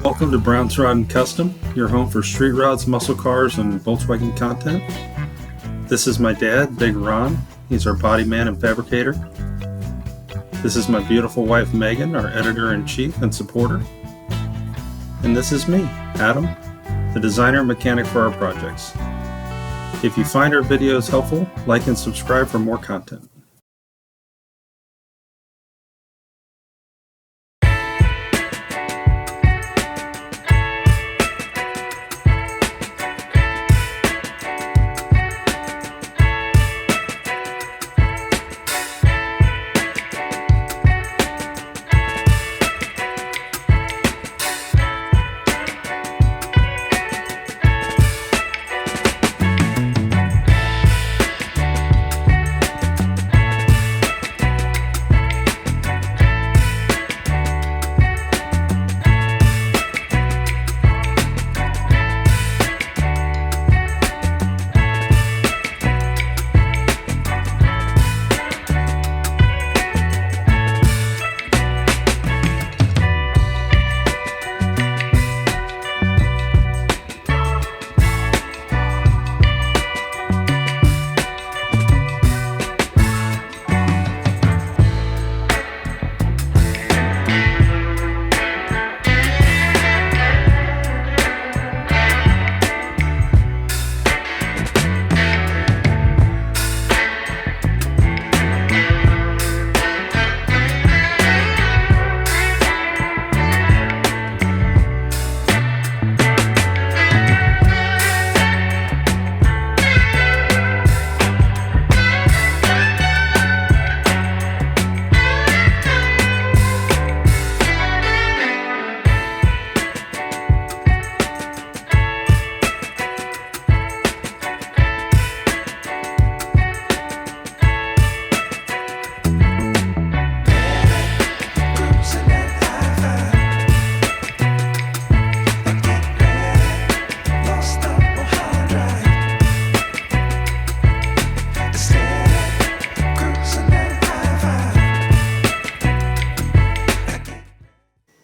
Welcome to Brown's Rod and Custom, your home for street rods, muscle cars, and Volkswagen content. This is my dad, Big Ron. He's our body man and fabricator. This is my beautiful wife, Megan, our editor-in-chief and supporter. And this is me, Adam, the designer and mechanic for our projects. If you find our videos helpful, like and subscribe for more content.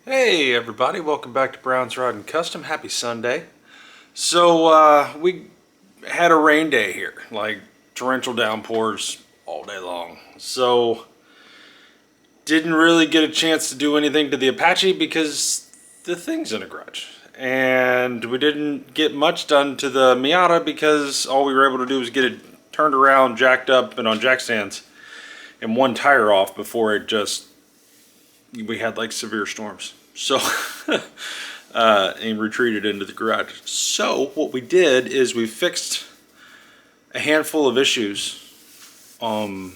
Hey everybody, welcome back to Brown's Rod and Custom. Happy Sunday. So we had a rain day here, like torrential downpours all day long. So didn't really get a chance to do anything to the Apache because the thing's in a garage. And we didn't get much done to the Miata because all we were able to do was get it turned around, jacked up, and on jack stands, and one tire off before it just, we had like severe storms. So, and retreated into the garage. So what we did is we fixed a handful of issues on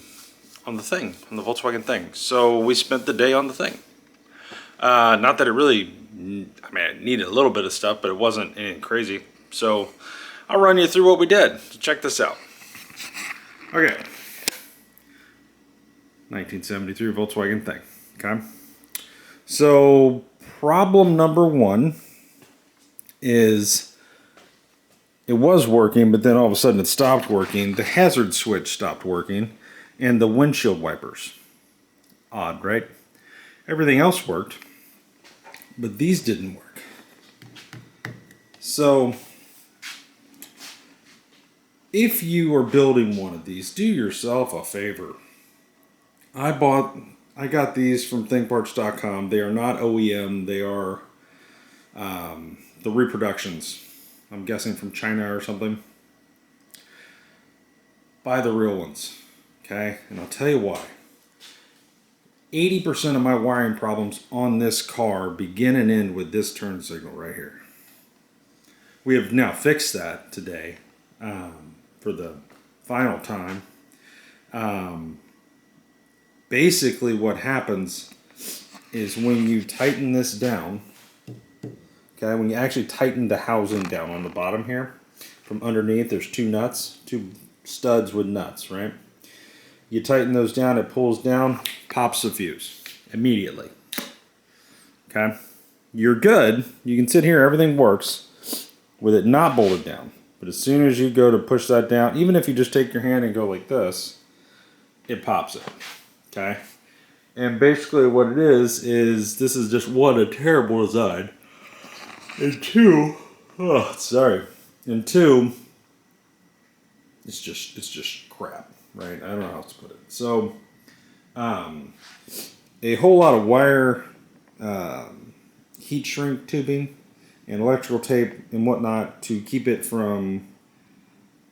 the thing, on the Volkswagen thing. So we spent the day on the thing. Not that it really, I mean, it needed a little bit of stuff, but it wasn't anything crazy. So I'll run you through what we did. So check this out. Okay. 1973 Volkswagen thing. Okay. So problem number one is it was working, but then all of a sudden it stopped working. The hazard switch stopped working and the windshield wipers. Odd, right? Everything else worked, but these didn't work. So if you are building one of these, do yourself a favor. I got these from thinkparts.com. They are not OEM. They are the reproductions. I'm guessing from China or something. Buy the real ones. Okay? And I'll tell you why. 80% of my wiring problems on this car begin and end with this turn signal right here. We have now fixed that today for the final time. Basically what happens is when you tighten this down, okay, when you actually tighten the housing down on the bottom here, from underneath there's two studs with nuts, right? You tighten those down, it pulls down, pops the fuse immediately. Okay? You're good. You can sit here, everything works with it not bolted down. But as soon as you go to push that down, even if you just take your hand and go like this, it pops it. Okay? And basically what it is this is just one, a terrible design. And two, oh, sorry. And two, it's just crap, right? I don't know how else to put it. So, a whole lot of wire, heat shrink tubing, and electrical tape and whatnot to keep it from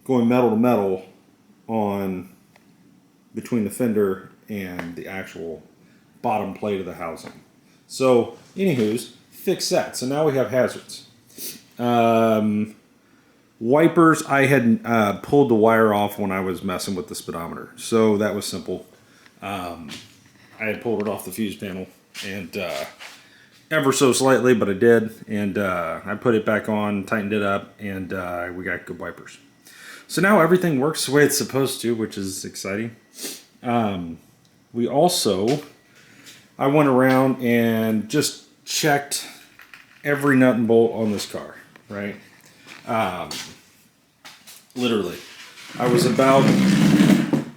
going metal to metal on between the fender and the actual bottom plate of the housing. So, anywho's, fix that. So now we have hazards. Wipers, I had pulled the wire off when I was messing with the speedometer. So that was simple. I had pulled it off the fuse panel and ever so slightly, but I did. And I put it back on, tightened it up, and we got good wipers. So now everything works the way it's supposed to, which is exciting. We also, I went around and just checked every nut and bolt on this car, right? Literally. I was about,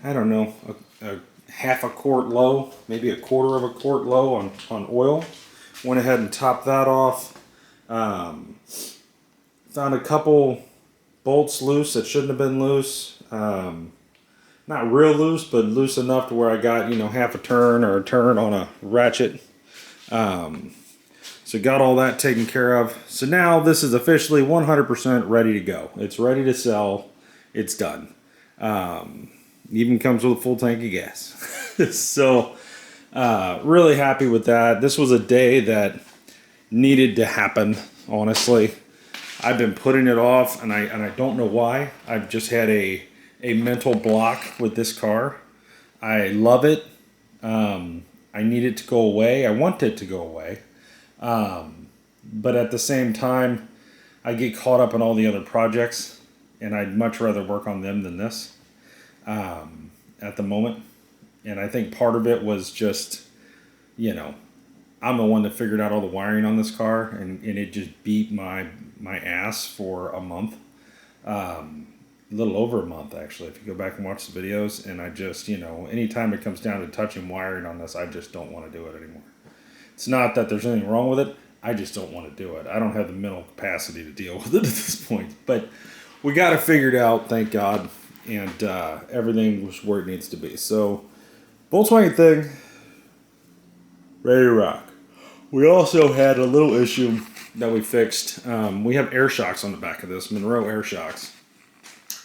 I don't know, a half a quart low, maybe a quarter of a quart low on oil. Went ahead and topped that off. Found a couple bolts loose that shouldn't have been loose. Not real loose, but loose enough to where I got, half a turn or a turn on a ratchet. So got all that taken care of. So now this is officially 100% ready to go. It's ready to sell. It's done. Even comes with a full tank of gas. So really happy with that. This was a day that needed to happen, honestly. I've been putting it off, and I don't know why. I've just had a mental block with this car. I love it. I need it to go away. I want it to go away. But at the same time, I get caught up in all the other projects, and I'd much rather work on them than this at the moment. And I think part of it was just, I'm the one that figured out all the wiring on this car, and it just beat my ass for a month. A little over a month, actually, if you go back and watch the videos. And I just, anytime it comes down to touching wiring on this, I just don't want to do it anymore. It's not that there's anything wrong with it. I just don't want to do it. I don't have the mental capacity to deal with it at this point. But we got it figured out, thank God. And everything was where it needs to be. So, Volkswagen thing, ready to rock. We also had a little issue that we fixed. We have air shocks on the back of this, Monroe air shocks.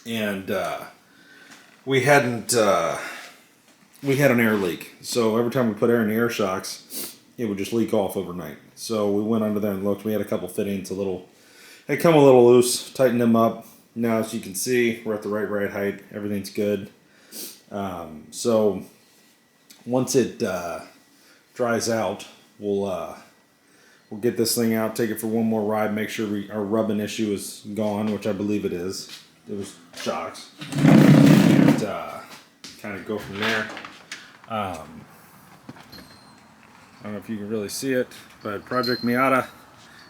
And we had an air leak. So every time we put air in the air shocks, it would just leak off overnight. So we went under there and looked. We had a couple fittings, they come a little loose, tightened them up. Now, as you can see, we're at the right height. Everything's good. So once it dries out, we'll get this thing out, take it for one more ride, make sure our rubbing issue is gone, which I believe it is. It was shocks. And kind of go from there. I don't know if you can really see it, but Project Miata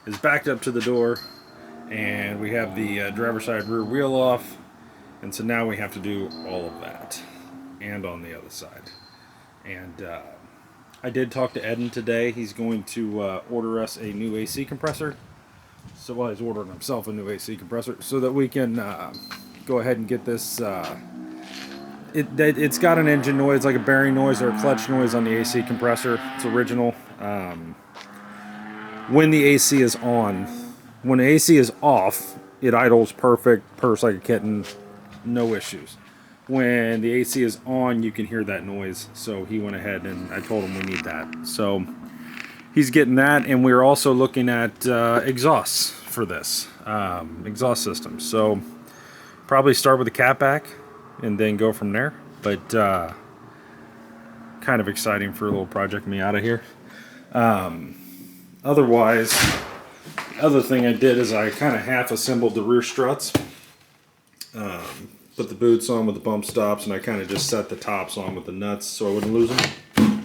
is backed up to the door, and we have the driver's side rear wheel off, and so now we have to do all of that, and on the other side. And I did talk to Eden today. He's going to order us a new AC compressor. So he's ordering himself a new AC compressor so that we can go ahead and get this. It's got an engine noise, like a bearing noise or a clutch noise on the AC compressor. It's original. When the AC is on, when the AC is off, it idles perfect, purrs like a kitten, no issues. When the AC is on, you can hear that noise. So he went ahead and I told him we need that. So he's getting that, and we're also looking at exhausts for this exhaust system. So probably start with the catback and then go from there. But kind of exciting for a little Project Miata here. Otherwise, the other thing I did is I kind of half assembled the rear struts. Put the boots on with the bump stops, and I kind of just set the tops on with the nuts so I wouldn't lose them.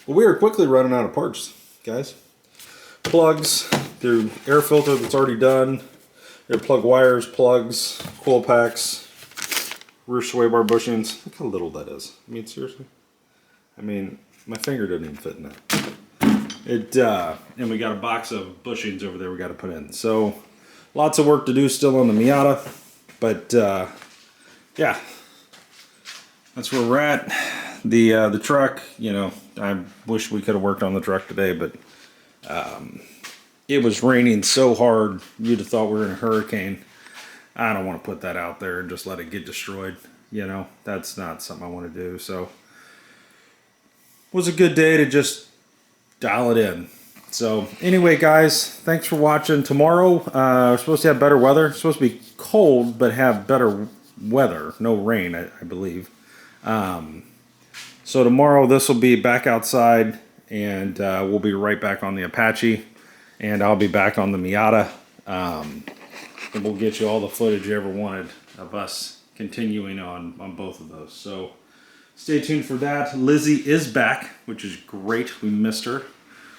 But we are quickly running out of parts, guys. Plugs, their air filter that's already done, their plug wires, plugs, coil packs, rear sway bar bushings. Look how little that is. I mean, seriously. I mean, my finger doesn't even fit in that. And we got a box of bushings over there we got to put in. So lots of work to do still on the Miata, but yeah, that's where we're at. The truck, you know, I wish we could have worked on the truck today, but it was raining so hard you'd have thought we were in a hurricane. I don't want to put that out there and just let it get destroyed. You know, that's not something I want to do. So it was a good day to just dial it in. So anyway, guys, thanks for watching. Tomorrow we're supposed to have better weather. It's supposed to be cold but have better weather. No rain, I believe. So tomorrow this will be back outside, and we'll be right back on the Apache, and I'll be back on the Miata. And we'll get you all the footage you ever wanted of us continuing on both of those. So stay tuned for that. Lizzie is back, which is great. We missed her.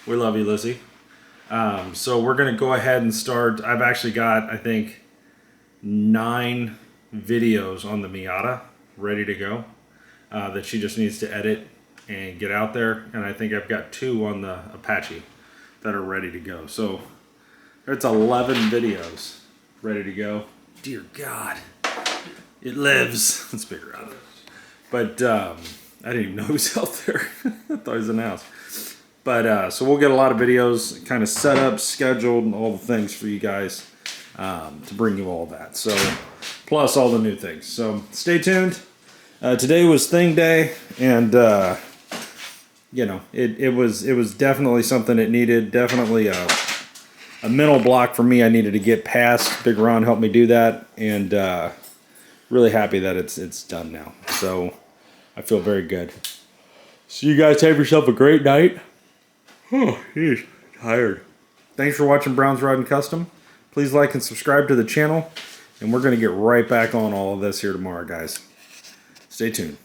We love you, Lizzie. So we're going to go ahead and start. I've actually got, I think, 9 videos on the Miata ready to go that she just needs to edit and get out there. And I think I've got 2 on the Apache that are ready to go. So it's 11 videos ready to go. Dear God, it lives. Let's figure out. But I didn't even know he was out there. I thought he was in the house. But so we'll get a lot of videos kind of set up, scheduled, and all the things for you guys to bring you all that. So plus all the new things. So stay tuned. Today was thing day, and you know, it was definitely something it needed. Definitely a mental block for me. I needed to get past. Big Ron helped me do that, and really happy that it's done now. So I feel very good. So you guys have yourself a great night. Oh, geez, tired. Thanks for watching Brown's Rod and Custom. Please like and subscribe to the channel, and we're going to get right back on all of this here tomorrow, guys. Stay tuned.